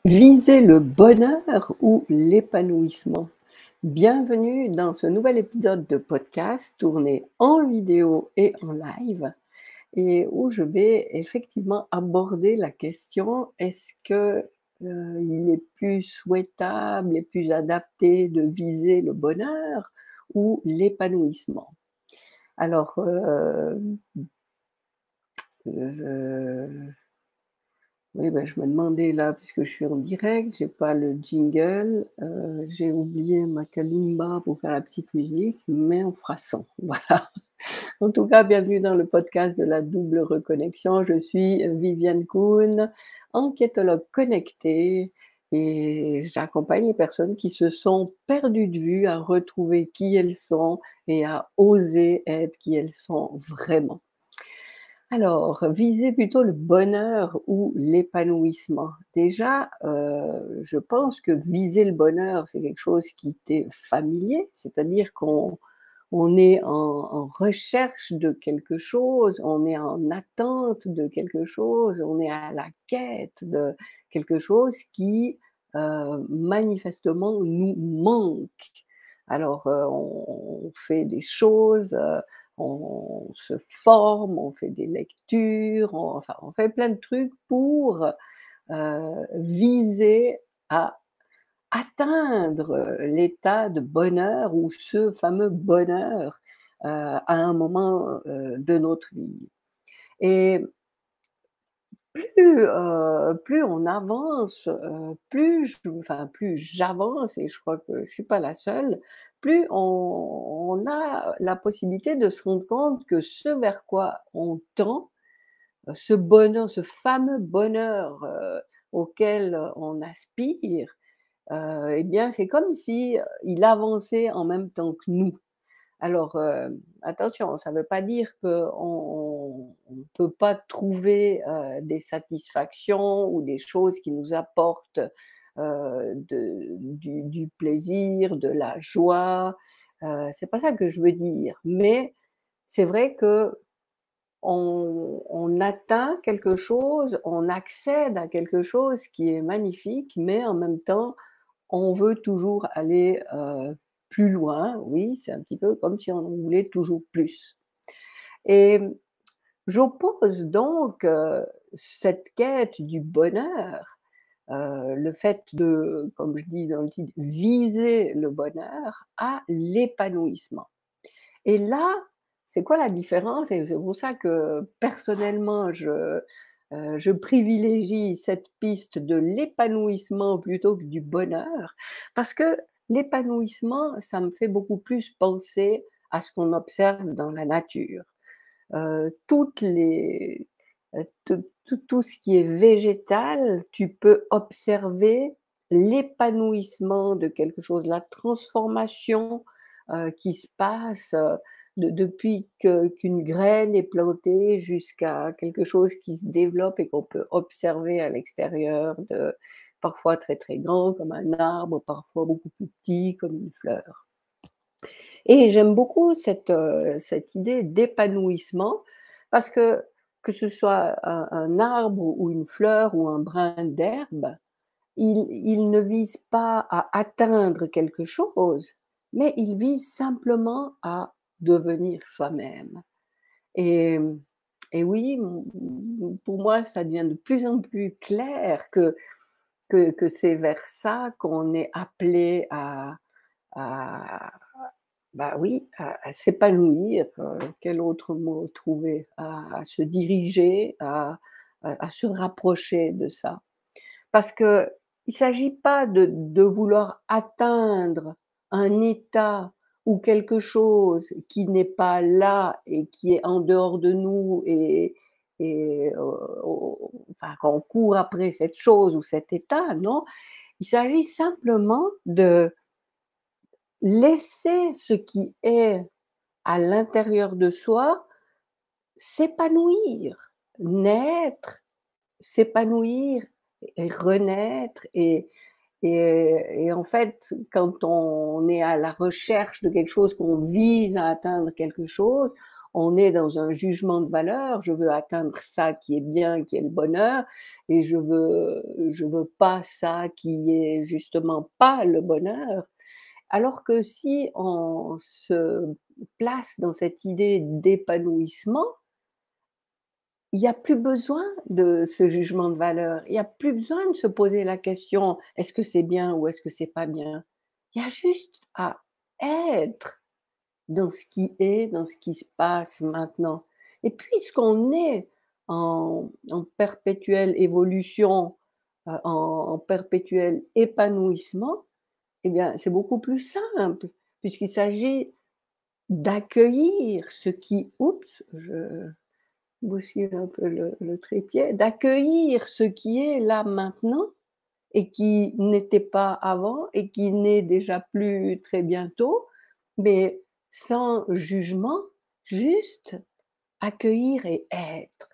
Viser le bonheur ou l'épanouissement? Bienvenue dans ce nouvel épisode de podcast tourné en vidéo et en live et où je vais effectivement aborder la question: est-ce que, il est plus souhaitable et plus adapté de viser le bonheur ou l'épanouissement? Alors, oui, ben, je me demandais là, puisque je suis en direct, j'ai pas le jingle, j'ai oublié ma kalimba pour faire la petite musique, mais on fera sans, voilà. En tout cas, bienvenue dans le podcast de la double reconnexion. Je suis Viviane Kuhn, enquêtologue connectée et j'accompagne les personnes qui se sont perdues de vue à retrouver qui elles sont et à oser être qui elles sont vraiment. Alors, viser plutôt le bonheur ou l'épanouissement? Déjà, je pense que viser le bonheur, c'est quelque chose qui t'est familier, c'est-à-dire qu'on est en recherche de quelque chose, on est en attente de quelque chose, on est à la quête de quelque chose qui, manifestement nous manque. Alors, on fait des choses, on se forme, on fait des lectures, enfin, on fait plein de trucs pour, viser à atteindre, l'état de bonheur ou ce fameux bonheur, à un moment, de notre vie et plus on avance, plus j'avance et je crois que je suis pas la seule, plus on a la possibilité de se rendre compte que ce vers quoi on tend, ce bonheur, ce fameux bonheur, auquel on aspire, et bien, c'est comme si, il avançait en même temps que nous. Alors, attention, ça ne veut pas dire qu'on ne peut pas trouver, des satisfactions ou des choses qui nous apportent, du plaisir, de la joie, c'est pas ça que je veux dire. Mais c'est vrai qu'on atteint quelque chose, on accède à quelque chose qui est magnifique, mais en même temps, on veut toujours aller, plus loin, oui, c'est un petit peu comme si on en voulait toujours plus et j'oppose donc, cette quête du bonheur, le fait de, comme je dis dans le titre, viser le bonheur à l'épanouissement et là, c'est quoi la différence? Et c'est pour ça que personnellement je privilégie cette piste de l'épanouissement plutôt que du bonheur, parce que l'épanouissement, ça me fait beaucoup plus penser à ce qu'on observe dans la nature. Toutes les tout ce qui est végétal, tu peux observer l'épanouissement de quelque chose, la transformation, qui se passe, depuis qu'une graine est plantée jusqu'à quelque chose qui se développe et qu'on peut observer à l'extérieur de parfois très, très grand comme un arbre, parfois beaucoup plus petit comme une fleur. Et j'aime beaucoup cette idée d'épanouissement parce que ce soit un arbre ou une fleur ou un brin d'herbe, il ne vise pas à atteindre quelque chose, mais il vise simplement à devenir soi-même. Et et oui, pour moi, ça devient de plus en plus clair que c'est vers ça qu'on est appelé à bah oui, à s'épanouir, quel autre mot trouver? À se diriger, à se rapprocher de ça. Parce qu'il ne s'agit pas de vouloir atteindre un état ou quelque chose qui n'est pas là et qui est en dehors de nous et enfin qu'on court après cette chose ou cet état, non. Il s'agit simplement de laisser ce qui est à l'intérieur de soi s'épanouir, naître, s'épanouir et renaître et en fait, quand on est à la recherche de quelque chose, qu'on vise à atteindre quelque chose, on est dans un jugement de valeur. Je veux atteindre ça qui est bien, qui est le bonheur et je veux pas ça qui est justement pas le bonheur. Alors que si on se place dans cette idée d'épanouissement, il y a plus besoin de ce jugement de valeur. Il y a plus besoin de se poser la question: «Est-ce que c'est bien ou est-ce que c'est pas bien?» Il y a juste à être dans ce qui est, dans ce qui se passe maintenant. Et puisqu'on est en perpétuelle évolution, en perpétuel épanouissement, eh bien, c'est beaucoup plus simple, puisqu'il s'agit d'accueillir ce qui oups, je bouscule un peu le trépied, d'accueillir ce qui est là maintenant et qui n'était pas avant et qui n'est déjà plus très bientôt, mais sans jugement, juste accueillir et être.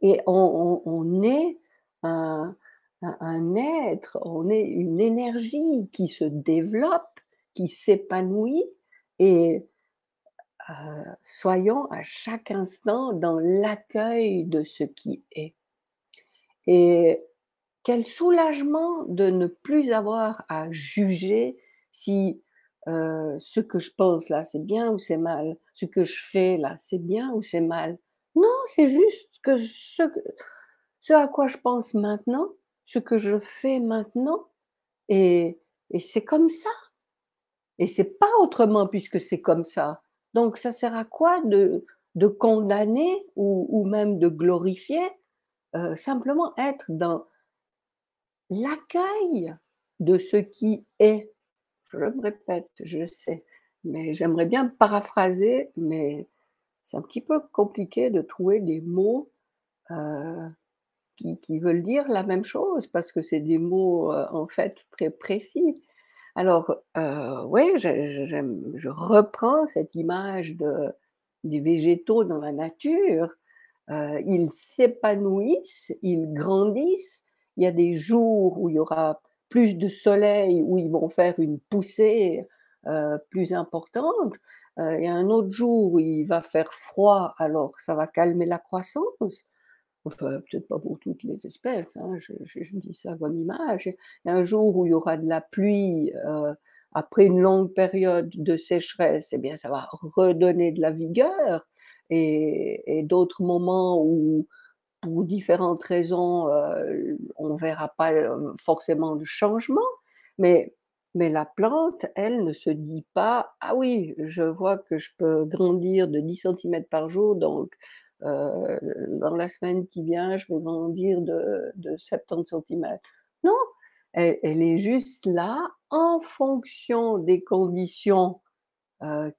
Et on est un un être, on est une énergie qui se développe, qui s'épanouit et soyons à chaque instant dans l'accueil de ce qui est. Et quel soulagement de ne plus avoir à juger si, ce que je pense là, c'est bien ou c'est mal? Ce que je fais là, c'est bien ou c'est mal? Non, c'est juste que ce à quoi je pense maintenant, ce que je fais maintenant et c'est comme ça et c'est pas autrement puisque c'est comme ça. Donc ça sert à quoi de condamner ou même de glorifier? Simplement être dans l'accueil de ce qui est. Je me répète, je sais, mais j'aimerais bien paraphraser, mais c'est un petit peu compliqué de trouver des mots, heu, qui veulent dire la même chose parce que c'est des mots, en fait très précis. Alors, ouais, je reprends cette image des végétaux dans la nature. Ils s'épanouissent, ils grandissent. Il y a des jours où il y aura plus de soleil, où ils vont faire une poussée, plus importante. Il y a un autre jour où il va faire froid, alors ça va calmer la croissance. Enfin, peut-être pas pour toutes les espèces, hein, je dis ça comme image. Il y a un jour où il y aura de la pluie, après une longue période de sécheresse, eh bien, ça va redonner de la vigueur et d'autres moments où, pour différentes raisons, on verra pas, forcément de changement. Mais la plante, elle, ne se dit pas: «Ah oui, je vois que je peux grandir de 10 centimètres par jour, donc dans la semaine qui vient, je vais grandir de 70 centimètres». Non, elle est juste là en fonction des conditions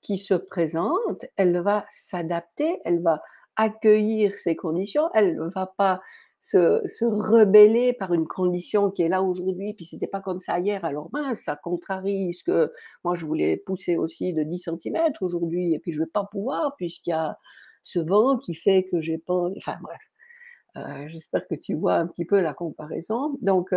qui se présente, elle va s'adapter, elle va accueillir ces conditions, elle ne va pas se rebeller par une condition qui est là aujourd'hui, puis c'était pas comme ça hier, alors mince, ça contrarie ce que moi je voulais pousser aussi de 10 centimètres aujourd'hui et puis je vais pas pouvoir puisqu'il y a ce vent qui fait que j'ai pas enfin bref, j'espère que tu vois un petit peu la comparaison. Donc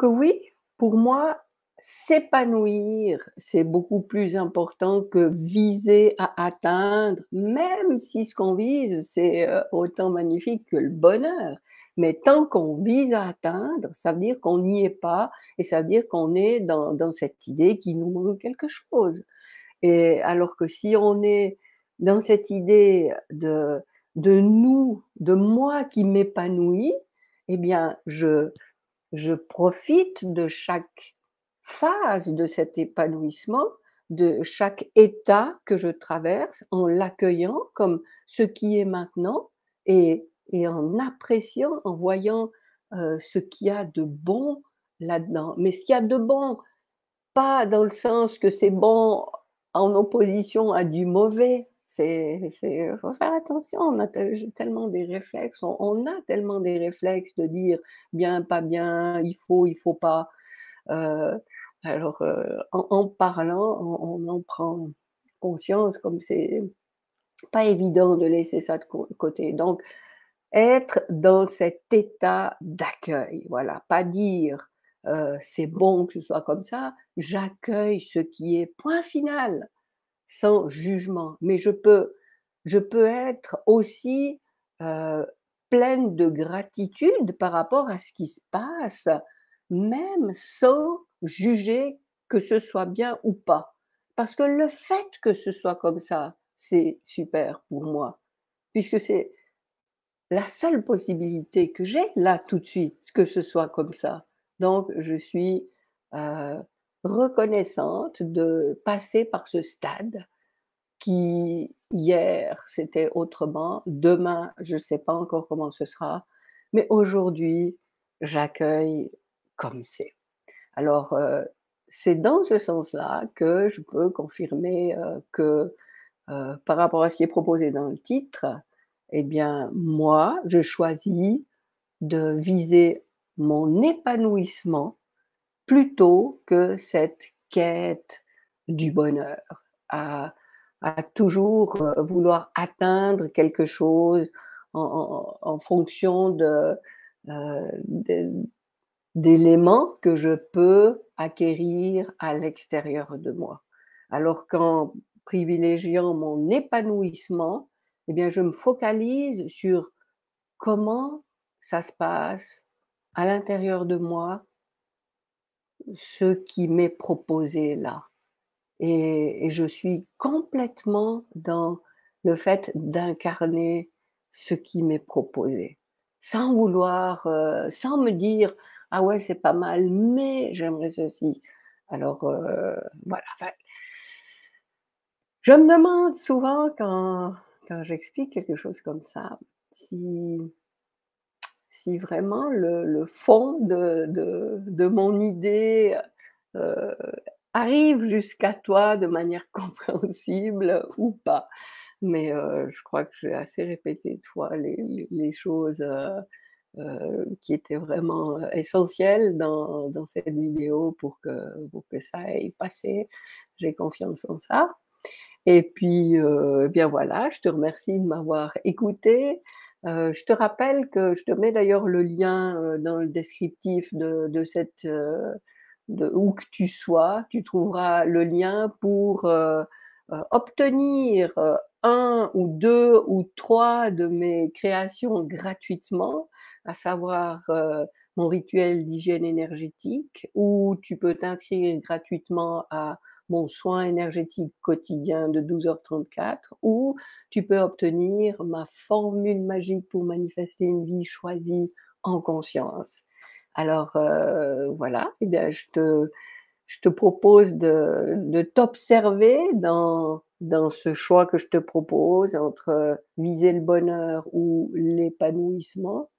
oui, pour moi, s'épanouir, c'est beaucoup plus important que viser à atteindre, même si ce qu'on vise, c'est, autant magnifique que le bonheur. Mais tant qu'on vise à atteindre, ça veut dire qu'on n'y est pas et ça veut dire qu'on est dans cette idée qu'il nous manque quelque chose. Et alors que si on est dans cette idée de nous, de moi qui m'épanouis, eh bien je profite de chaque phase de cet épanouissement, de chaque état que je traverse en l'accueillant comme ce qui est maintenant et en appréciant, en voyant, ce qu'il y a de bon là-dedans. Mais ce qu'il y a de bon, pas dans le sens que c'est bon en opposition à du mauvais. Faut faire attention, on a tellement des réflexes, on a tellement des réflexes de dire: «Bien, pas bien, il faut pas». Heu, en parlant, on en prend conscience comme c'est pas évident de laisser ça de côté. Donc être dans cet état d'accueil, voilà, pas dire, «C'est bon que ce soit comme ça», j'accueille ce qui est, point final. sans jugement, mais je peux être aussi, heu, pleine de gratitude par rapport à ce qui se passe, même sans juger que ce soit bien ou pas. Parce que le fait que ce soit comme ça, c'est super pour moi, puisque c'est la seule possibilité que j'ai là tout de suite, que ce soit comme ça. Donc je suis, heu, reconnaissante de passer par ce stade qui hier c'était autrement, demain je ne sais pas encore comment ce sera, mais aujourd'hui j'accueille comme c'est. Alors, c'est dans ce sens-là que je peux confirmer, que, par rapport à ce qui est proposé dans le titre, eh bien moi je choisis de viser mon épanouissement plutôt que cette quête du bonheur, à toujours, vouloir atteindre quelque chose en fonction de d'éléments que je peux acquérir à l'extérieur de moi. Alors qu'en privilégiant mon épanouissement, eh bien, je me focalise sur comment ça se passe à l'intérieur de moi, ce qui m'est proposé là. Et je suis complètement dans le fait d'incarner ce qui m'est proposé. Sans vouloir, sans me dire: «Ah ouais, c'est pas mal, mais j'aimerais ceci». Alors, voilà, enfin, je me demande souvent quand j'explique quelque chose comme ça, si vraiment le fond de mon idée, heu, arrive jusqu'à toi de manière compréhensible ou pas. Mais, je crois que j'ai assez répété de fois les choses, qui étaient vraiment, essentielles dans cette vidéo pour que ça aille passer. J'ai confiance en ça. Et puis, bien voilà, je te remercie de m'avoir écoutée. Je te rappelle que je te mets d'ailleurs le lien, dans le descriptif de cette, de où que tu sois. Tu trouveras le lien pour, obtenir, 1 ou 2 ou 3 de mes créations gratuitement, à savoir, mon rituel d'hygiène énergétique, où tu peux t'inscrire gratuitement à mon soin énergétique quotidien de 12h34, ou tu peux obtenir ma formule magique pour manifester une vie choisie en conscience. Alors, voilà, eh bien je te propose de t'observer dans ce choix que je te propose entre, viser le bonheur ou l'épanouissement.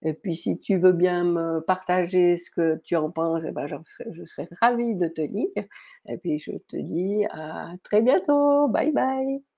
Et puis si tu veux bien me partager ce que tu en penses, eh ben, je serais ravie de te lire. Et puis je te dis à très bientôt. Bye bye.